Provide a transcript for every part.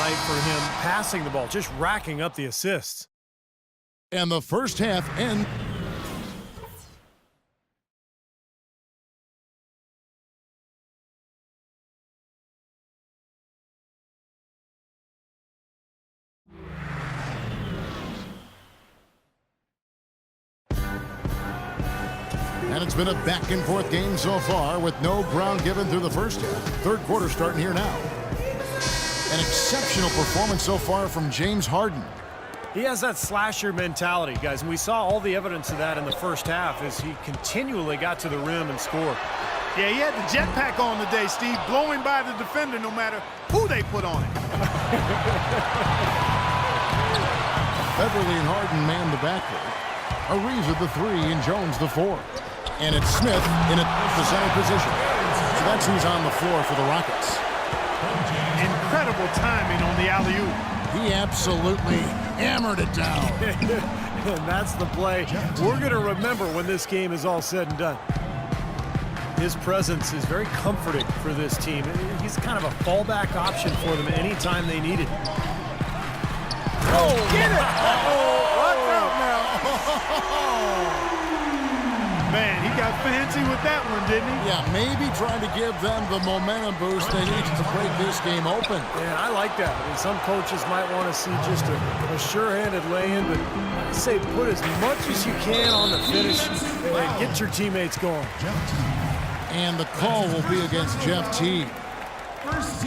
night for him passing the ball, just racking up the assists. And the first half ends. And it's been a back-and-forth game so far with no ground given through the first half. Third quarter starting here now. An exceptional performance so far from James Harden. He has that slasher mentality, guys, and we saw all the evidence of that in the first half as he continually got to the rim and scored. Yeah, he had the jetpack on today, Steve, blowing by the defender no matter who they put on it. Beverly and Harden man the backcourt. Ariza the three and Jones the four. And it's Smith in the center position. So that's who's on the floor for the Rockets. Incredible timing on the alley-oop. He absolutely hammered it down. And that's the play we're going to remember when this game is all said and done. His presence is very comforting for this team. He's kind of a fallback option for them anytime they need it. Oh, get it! Uh-oh, watch out now. Man, he got fancy with that one, didn't he? Yeah, maybe trying to give them the momentum boost they need to break this game open. Yeah, I like that. I mean, some coaches might want to see just a sure-handed lay-in, but I say put as much as you can on the finish and get your teammates going. And the call will be against Jeff Teague.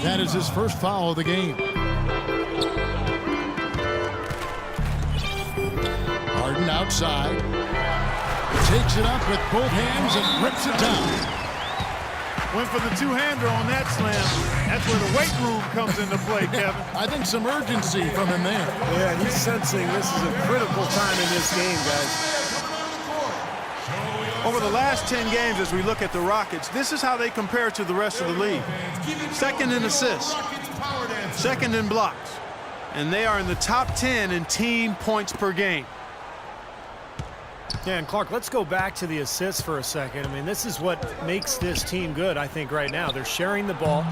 That is his first foul of the game. Harden outside. Takes it up with both hands and rips it down. Went for the two-hander on that slam. That's where the weight room comes into play, Kevin. I think some urgency from him there. Yeah, he's sensing this is a critical time in this game, guys. Over the last 10 games, as we look at the Rockets, this is how they compare to the rest of the league. Second in assists, second in blocks, and they are in the top 10 in team points per game. Yeah, and Clark, let's go back to the assists for a second. I mean, this is what makes this team good, I think, right now. They're sharing the ball.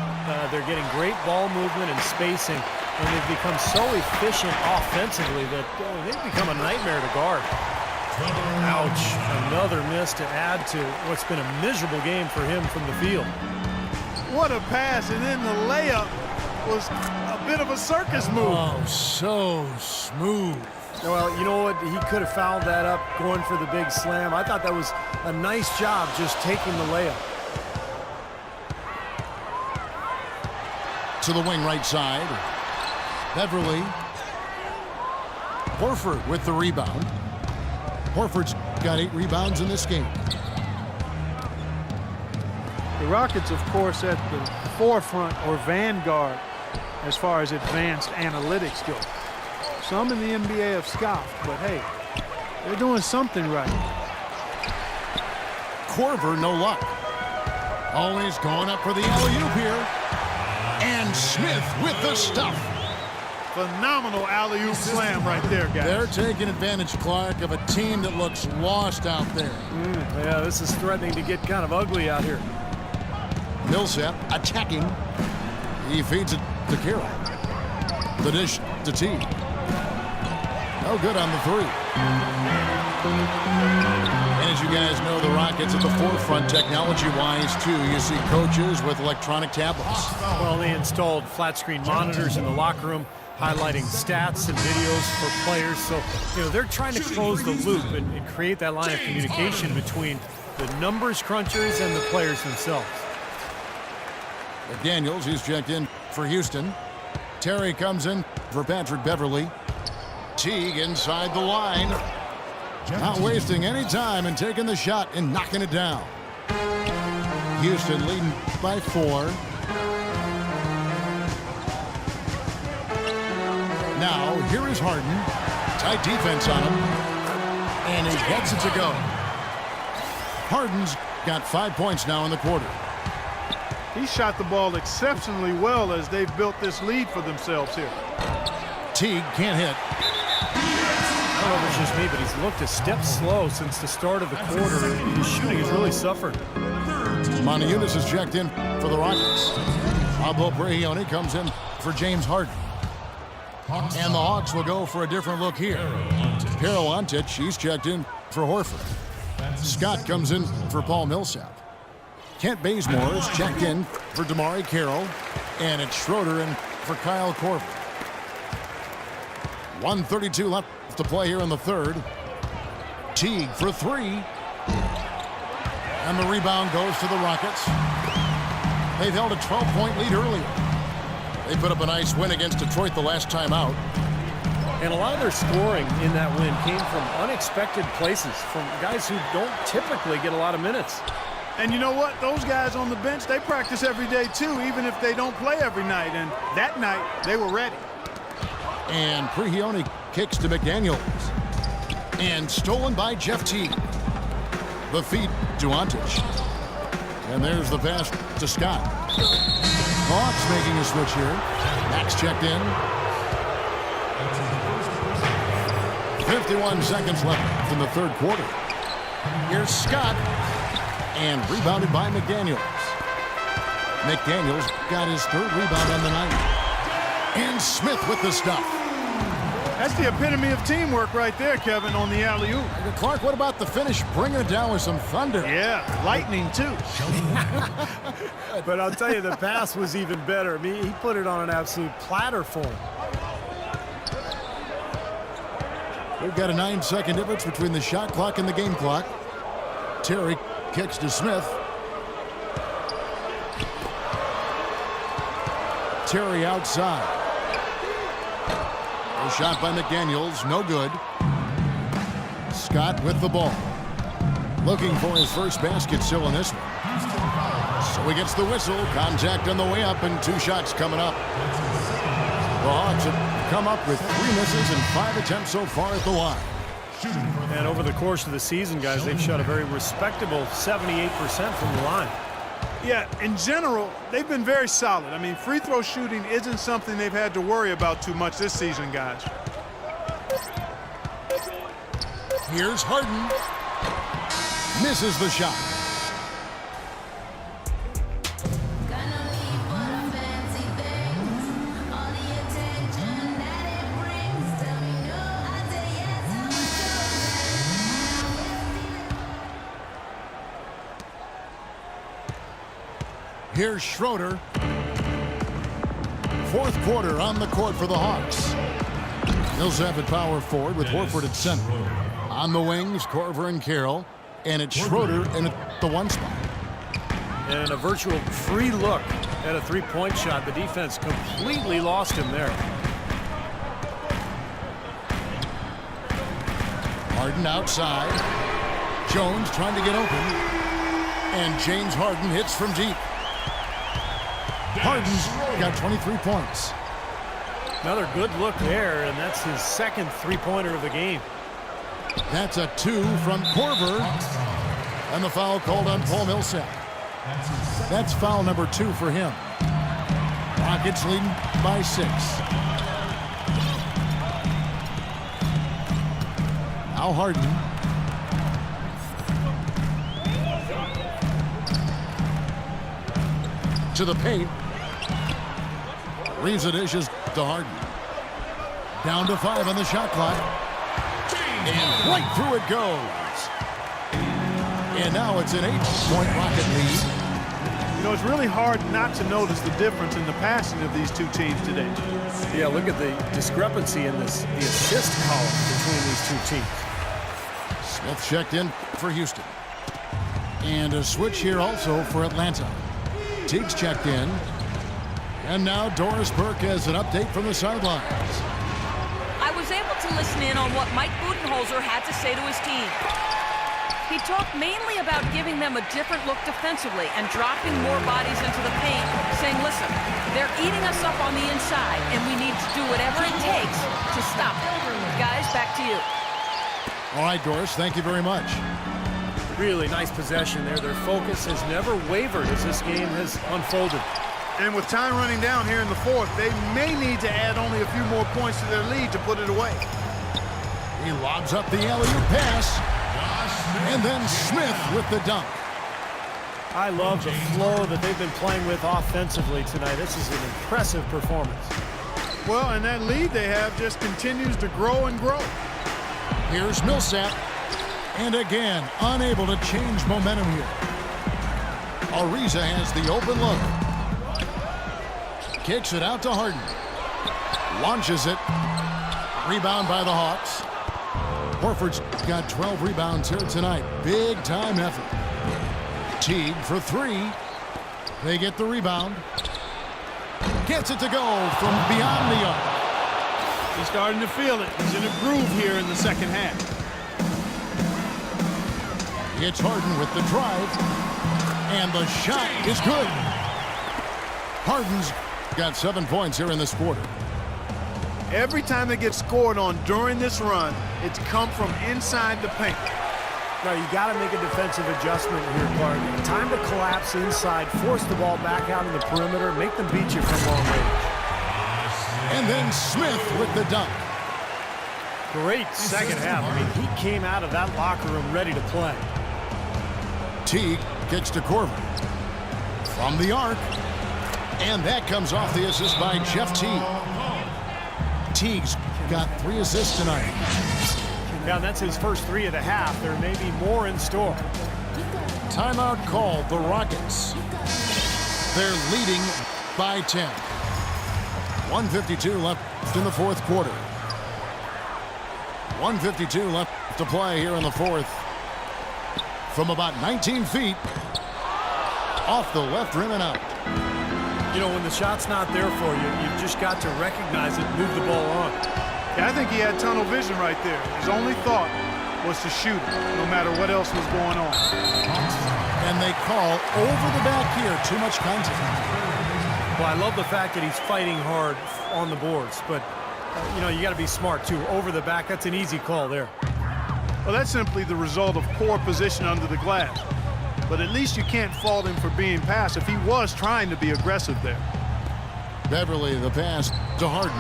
They're getting great ball movement and spacing, and they've become so efficient offensively that they've become a nightmare to guard. Ouch. Another miss to add to what's been a miserable game for him from the field. What a pass, and then the layup was a bit of a circus move. Oh, so smooth. Well, you know what? He could have fouled that up going for the big slam. I thought that was a nice job just taking the layup. To the wing right side. Beverly. Horford with the rebound. Horford's got 8 rebounds in this game. The Rockets, of course, at the forefront or vanguard as far as advanced analytics go. Some in the NBA have scoffed, but hey, they're doing something right. Korver, no luck. Always going up for the alley-oop here. And Smith with the stuff. Phenomenal alley-oop slam right there, guys. They're taking advantage, Clark, of a team that looks lost out there. Yeah, this is threatening to get kind of ugly out here. Millsap attacking. He feeds it to Carroll. The dish to T. No good on the three. And as you guys know, the Rockets at the forefront technology-wise, too. You see coaches with electronic tablets. Well, they installed flat-screen monitors in the locker room, highlighting stats and videos for players. So, you know, they're trying to close the loop and create that line of communication between the numbers crunchers and the players themselves. Daniels, he's checked in for Houston. Terry comes in for Patrick Beverly. Teague inside the line. Not wasting any time and taking the shot and knocking it down. Houston leading by 4. Now, here is Harden. Tight defense on him. And he gets it to go. Harden's got 5 points now in the quarter. He shot the ball exceptionally well as they've built this lead for themselves here. Teague can't hit. I don't know if it's just me, but he's looked a step slow since the start of the quarter, and his shooting has really suffered. Monteunitas is checked in for the Rockets. Pablo Brigioni comes in for James Harden. And the Hawks will go for a different look here. Carol Ontich, she's checked in for Horford. Scott comes in for Paul Millsap. Kent Bazemore is checked in for Damari Carroll. And it's Schroeder in for Kyle Korver. 1:32 left to play here in the third. Teague for three. And the rebound goes to the Rockets. They've held a 12-point lead earlier. They put up a nice win against Detroit the last time out. And a lot of their scoring in that win came from unexpected places, from guys who don't typically get a lot of minutes. And you know what? Those guys on the bench, they practice every day too, even if they don't play every night. And that night, they were ready. And Prigioni kicks to McDaniels. And stolen by Jeff Teague. The feed to Ontich. And there's the pass to Scott. Hawks making a switch here. Max checked in. 51 seconds left in the third quarter. Here's Scott. And rebounded by McDaniels. McDaniels got his third rebound on the night. And Smith with the stuff. That's the epitome of teamwork right there, Kevin, on the alley-oop. Clark, what about the finish? Bringing it down with some thunder. Yeah, lightning, too. But I'll tell you, the pass was even better. I mean, he put it on an absolute platter for him. We've got a 9-second difference between the shot clock and the game clock. Terry kicks to Smith. Terry outside. A shot by McDaniels, no good. Scott with the ball. Looking for his first basket still in this one. So he gets the whistle. Contact on the way up and 2 shots coming up. The Hawks have come up with 3 misses and 5 attempts so far at the line. And over the course of the season, guys, they've shot a very respectable 78% from the line. Yeah, in general, they've been very solid. I mean, free throw shooting isn't something they've had to worry about too much this season, guys. Here's Harden. Misses the shot. Here's Schroeder. Fourth quarter on the court for the Hawks. Millsap at power forward with Horford at center. On the wings, Korver and Carroll. And it's Schroeder in the 1 spot. And a virtual free look at a three-point shot. The defense completely lost him there. Harden outside. Jones trying to get open. And James Harden hits from deep. Harden's got 23 points. Another good look there, and that's his second three-pointer of the game. That's a 2 from Korver. And the foul called on Paul Millsap. That's foul number 2 for him. Rockets leading by 6. Now Harden. To the paint. Leaves the dishes to Harden. Down to 5 on the shot clock. And right through it goes. And now it's an 8-point Rocket lead. You know, it's really hard not to notice the difference in the passing of these two teams today. Yeah, look at the discrepancy in the assist column between these two teams. Smith checked in for Houston. And a switch here also for Atlanta. Teague's checked in. And now Doris Burke has an update from the sidelines. I was able to listen in on what Mike Budenholzer had to say to his team. He talked mainly about giving them a different look defensively and dropping more bodies into the paint, saying, listen, they're eating us up on the inside, and we need to do whatever it takes to stop it. Guys, back to you. All right, Doris, thank you very much. Really nice possession there. Their focus has never wavered as this game has unfolded. And with time running down here in the fourth, they may need to add only a few more points to their lead to put it away. He lobs up the alley-oop pass. And then Smith with the dunk. I love the flow that they've been playing with offensively tonight. This is an impressive performance. Well, and that lead they have just continues to grow and grow. Here's Millsap. And again, unable to change momentum here. Ariza has the open look. Kicks it out to Harden. Launches it. Rebound by the Hawks. Horford's got 12 rebounds here tonight. Big time effort. Teague for three. They get the rebound. Gets it to go from beyond the arc. He's starting to feel it. He's in a groove here in the second half. It's Harden with the drive. And the shot is good. Harden's got 7 points here in this quarter. Every time they get scored on during this run, it's come from inside the paint. Now, you got to make a defensive adjustment here, Clark. Time to collapse inside, force the ball back out in the perimeter, make them beat you from long range. And then Smith with the dunk. Great second half. I mean, he came out of that locker room ready to play. Teague kicks to Corver. From the arc. And that comes off the assist by Jeff Teague. Teague's got 3 assists tonight. Yeah, and that's his first 3 of the half. There may be more in store. Timeout called the Rockets. They're leading by 10. 1:52 left in the fourth quarter. 1:52 left to play here in the fourth. From about 19 feet. Off the left rim and out. You know, when the shot's not there for you, you've just got to recognize it and move the ball on. Yeah, I think he had tunnel vision right there. His only thought was to shoot it, no matter what else was going on. And they call over the back here. Too much contact. Well, I love the fact that he's fighting hard on the boards, but, you know, you got to be smart, too. Over the back, that's an easy call there. Well, that's simply the result of poor position under the glass. But at least you can't fault him for being passive. He was trying to be aggressive there. Beverly, the pass to Harden.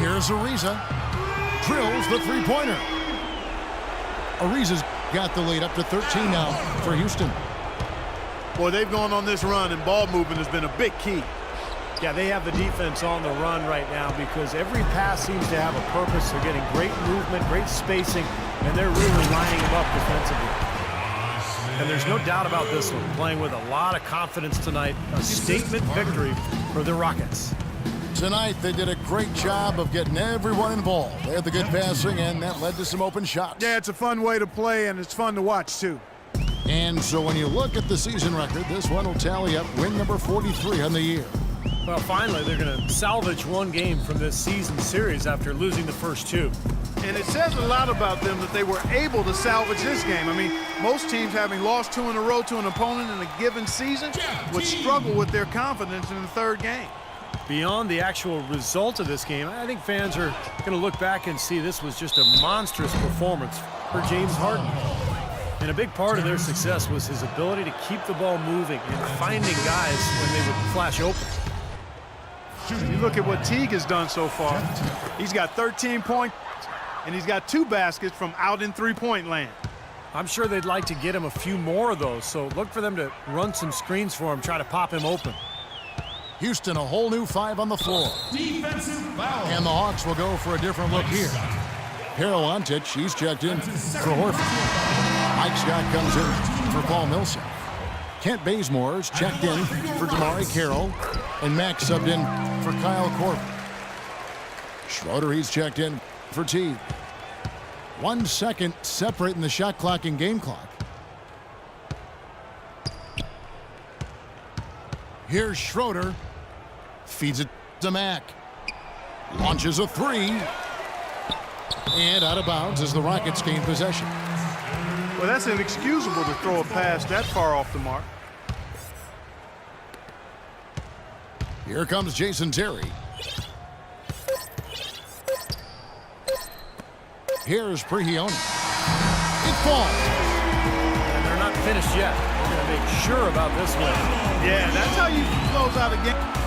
Here's Ariza. Drills the three-pointer. Ariza's got the lead up to 13 now for Houston. Boy, they've gone on this run, and ball movement has been a big key. Yeah, they have the defense on the run right now because every pass seems to have a purpose. They're getting great movement, great spacing, and they're really lining them up defensively. And there's no doubt about this one. Playing with a lot of confidence tonight. A statement victory for the Rockets. Tonight, they did a great job of getting everyone involved. They had the good passing, and that led to some open shots. Yeah, it's a fun way to play, and it's fun to watch, too. And so when you look at the season record, this one will tally up win number 43 on the year. Well, finally, they're going to salvage one game from this season series after losing the first 2. And it says a lot about them that they were able to salvage this game. I mean, most teams having lost 2 in a row to an opponent in a given season would struggle with their confidence in the third game. Beyond the actual result of this game, I think fans are going to look back and see this was just a monstrous performance for James Harden. And a big part of their success was his ability to keep the ball moving and finding guys when they would flash open. You look at what Teague has done so far. He's got 13 points, and he's got 2 baskets from out in three-point land. I'm sure they'd like to get him a few more of those, so look for them to run some screens for him, try to pop him open. Houston, a whole new 5 on the floor. Defensive foul. And the Hawks will go for a different look here. Harold Antich, he's checked in for Horford. Mike Scott comes in for Paul Millsap. Kent Bazemore's checked in for Damari Carroll. And Max subbed in for Kyle Korver. Schroeder, he's checked in for Teague. 1 second separating the shot clock and game clock. Here's Schroeder. Feeds it to Mack. Launches a 3. And out of bounds as the Rockets gain possession. Well, that's inexcusable to throw a pass that far off the mark. Here comes Jason Terry. Here's Prigioni. It falls. And they're not finished yet. They're going to make sure about this one. Yeah, that's how you close out a game.